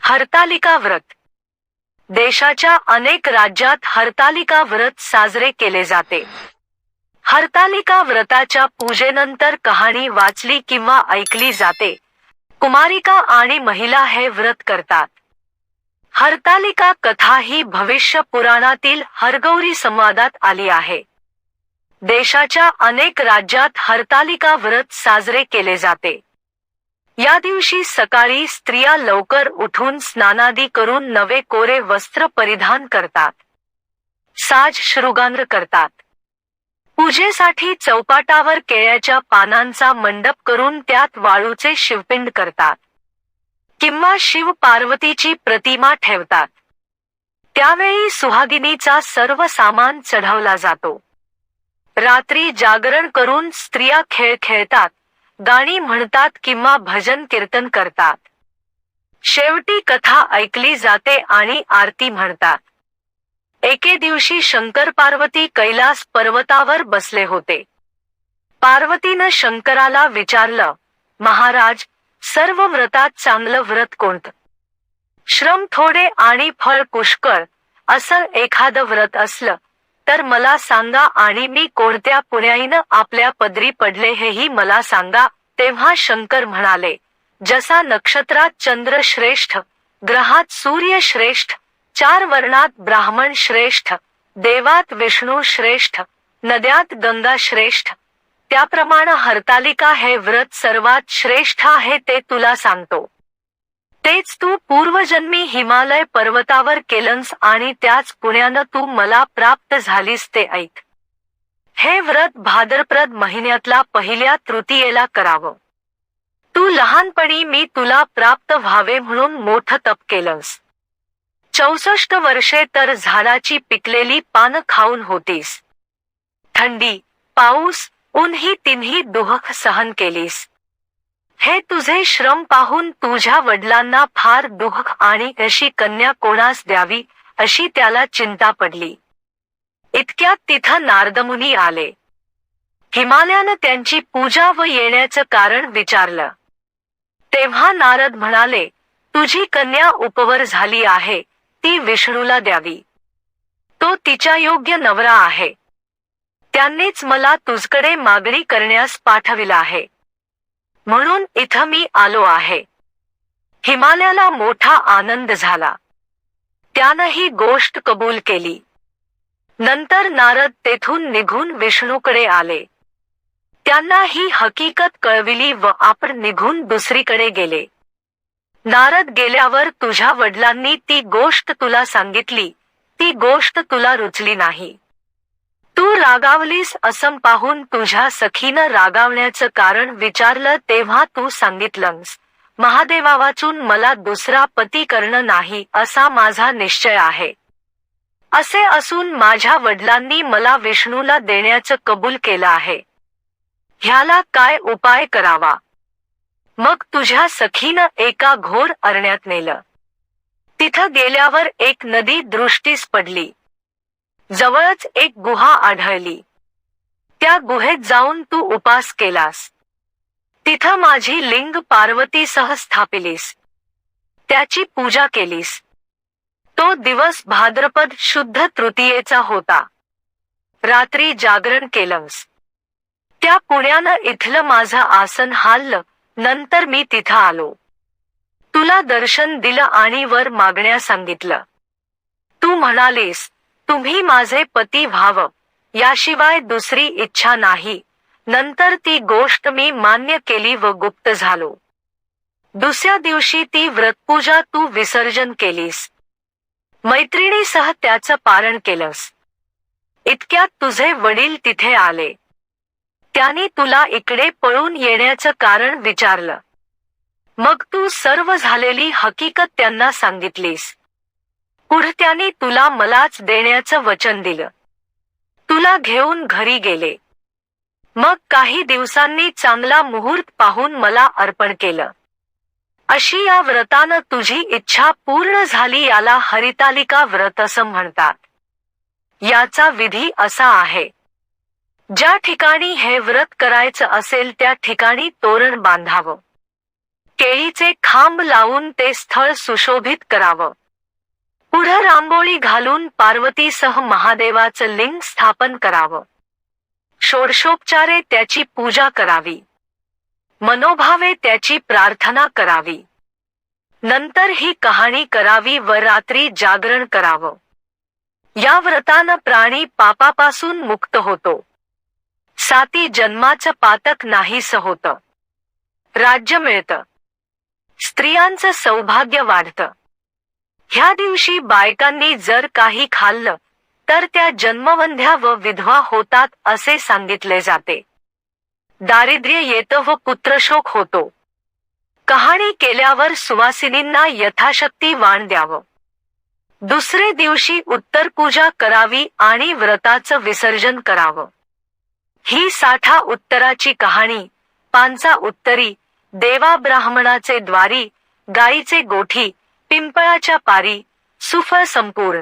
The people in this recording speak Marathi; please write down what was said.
हरतालिका व्रत. देशाच्या अनेक राज्यात हरतालिका व्रत साजरे केले जाते. हरतालिका व्रताच्या पूजेनंतर कहाणी वाचली किंवा ऐकली जाते. कुमारिका आणि महिला हे व्रत करतात. हरतालिका कथा ही भविष्य पुराणातील हरगौरी संवादात आली आहे. देशाच्या अनेक राज्यात हरतालिका व्रत साजरे केले जाते. या दिवशी सकाळी स्त्रिया लवकर उठून स्नानादी करून नवे कोरे वस्त्र परिधान करतात. साज शृंगार करतात. पूजेसाठी चौपाटावर केळ्याच्या पानांचा मंडप करून त्यात वाळूचे शिवपिंड करतात किंवा शिव पार्वतीची प्रतिमा ठेवतात. त्यावेळी सुहागिनीचा सर्व सामान चढवला जातो. रात्री जागरण करून स्त्रिया खेळ खेळतात, गाणी म्हणतात किंवा भजन कीर्तन करतात. शेवटी कथा ऐकली जाते आणि आरती म्हणतात. एके दिवशी शंकर पार्वती कैलास पर्वतावर बसले होते. पार्वतीनं शंकराला विचारलं, महाराज, सर्व व्रतात चांगलं व्रत कोणतं? श्रम थोडे आणि फळ पुष्कळ असं एखादं व्रत असलं तर मला सांगा आणि मी कोणत्या पुण्याईनं आपल्या पदरी पडले हेही मला सांगा. तेव्हा शंकर म्हणाले, जसा नक्षत्रात चंद्र श्रेष्ठ, ग्रहात सूर्य श्रेष्ठ, 4 वर्णात ब्राह्मण श्रेष्ठ, देवात विष्णू श्रेष्ठ, नद्यात गंगा श्रेष्ठ, त्याप्रमाणे हरतालिका हे व्रत सर्वात श्रेष्ठ आहे ते तुला सांगतो. तेच तू पूर्वजन्मी हिमालय पर्वतावर केलंस आणि त्याच पुण्यानं तू मला प्राप्त झालीस ते ऐक. हे व्रत भाद्रपद महिन्यातला पहिल्या तृतीयेला करावं. तू लहानपणी मी तुला प्राप्त व्हावे म्हणून मोठं तप केलंस. 64 वर्षे तर झाडाची पिकलेली पानं खाऊन होतीस. थंडी, पाऊस, ऊन ही तिन्ही दुःख सहन केलीस. हे तुझे श्रम पाहून तुझ्या वडिलांना फार दुःख आणि अशी कन्या कोणास द्यावी अशी त्याला चिंता पडली. इतक्यात तिथं नारदमुनी आले. हिमालयानं त्यांची पूजा व येण्याचं कारण विचारलं. तेव्हा नारद म्हणाले, तुझी कन्या उपवर झाली आहे, ती विष्णूला द्यावी. तो तिच्या योग्य नवरा आहे. त्यांनीच मला तुझकडे मागणी करण्यास पाठविला आहे. म्हणून इथं मी आलो आहे. हिमालयाला मोठा आनंद झाला. त्यानं ही गोष्ट कबूल केली. नंतर नारद तेथून निघून विष्णूकडे आले. त्यांना ही हकीकत कळविली व आपण निघून दुसरीकडे गेले. नारद गेल्यावर तुझ्या वडिलांनी ती गोष्ट तुला सांगितली, ती गोष्ट तुला रुचली नाही. तू रागावलीस असं पाहून तुझ्या सखीनं रागावण्याचं कारण विचारलं तेव्हा तू सांगितलंस, महादेवा वाचून मला दुसरा पती करणं नाही असा माझा निश्चय आहे. असे असून माझ्या वडिलांनी मला विष्णूला देण्याचं कबूल केलं आहे. ह्याला काय उपाय करावा? मग तुझ्या सखीनं एका घोर अरण्यात नेलं. तिथं गेल्यावर एक नदी दृष्टीस पडली. जवळच एक गुहा आढळली. त्या गुहेत जाऊन तू उपास केलास. तिथं माझी लिंग पार्वतीसह स्थापिलीस. त्याची पूजा केलीस. तो दिवस भाद्रपद शुद्ध तृतीयेचा होता. रात्री जागरण केलंस. त्या पुण्यानं इथलं माझं आसन हाललं. नंतर मी तिथं आलो. तुला दर्शन दिलं आणि वर मागण्या सांगितलं. तू म्हणालीस, तुम्ही माझे पती व्हावं, याशिवाय दुसरी इच्छा नाही. नंतर ती गोष्ट मी मान्य केली व गुप्त झालो. दुसऱ्या दिवशी ती व्रतपूजा तू विसर्जन केलीस. मैत्रिणीसह त्याचं पारण केलंस. इतक्यात तुझे वडील तिथे आले. त्यांनी तुला इकडे पळून येण्याचं कारण विचारलं. मग तू सर्व झालेली हकीकत त्यांना सांगितलीस. पुढे त्यांनी तुला मलाच देण्याचं वचन दिलं. तुला घेऊन घरी गेले. मग काही दिवसांनी चांगला मुहूर्त पाहून मला अर्पण केलं. अशी या व्रतानं तुझी इच्छा पूर्ण झाली. याला हरितालिका व्रत असं म्हणतात. याचा विधी असा आहे, ज्या ठिकाणी हे व्रत करायचं असेल त्या ठिकाणी तोरण बांधावं. केळीचे खांब लावून ते स्थळ सुशोभित करावं. पुढं रांगोळी घालून पार्वतीसह महादेवाचं लिंग स्थापन करावं. षोडशोपचारे त्याची पूजा करावी. मनोभावे त्याची प्रार्थना करावी. नंतर ही कहाणी करावी व रात्री जागरण करावं. या व्रतानं प्राणी पापापासून मुक्त होतो. 7 जन्माचं पातक नाहीसं होतं. राज्य मिळतं. स्त्रियांचं सौभाग्य वाढतं. ह्या दिवशी बायकांनी जर काही खाल्लं तर त्या जन्मवंध्या व विधवा होतात असे सांगितले जाते. दारिद्र्य येतं व पुत्रशोक होतो. कहाणी केल्यावर सुवासिनींना यथाशक्ती वाण द्यावं. दुसरे दिवशी उत्तरपूजा करावी आणि व्रताचं विसर्जन करावं. ही 60 उत्तराची कहाणी. 5 उत्तरी, देवा ब्राह्मणाचे द्वारी, गाईचे गोठी, पिंपळाच्या पारी, सुफळ संपूर्ण.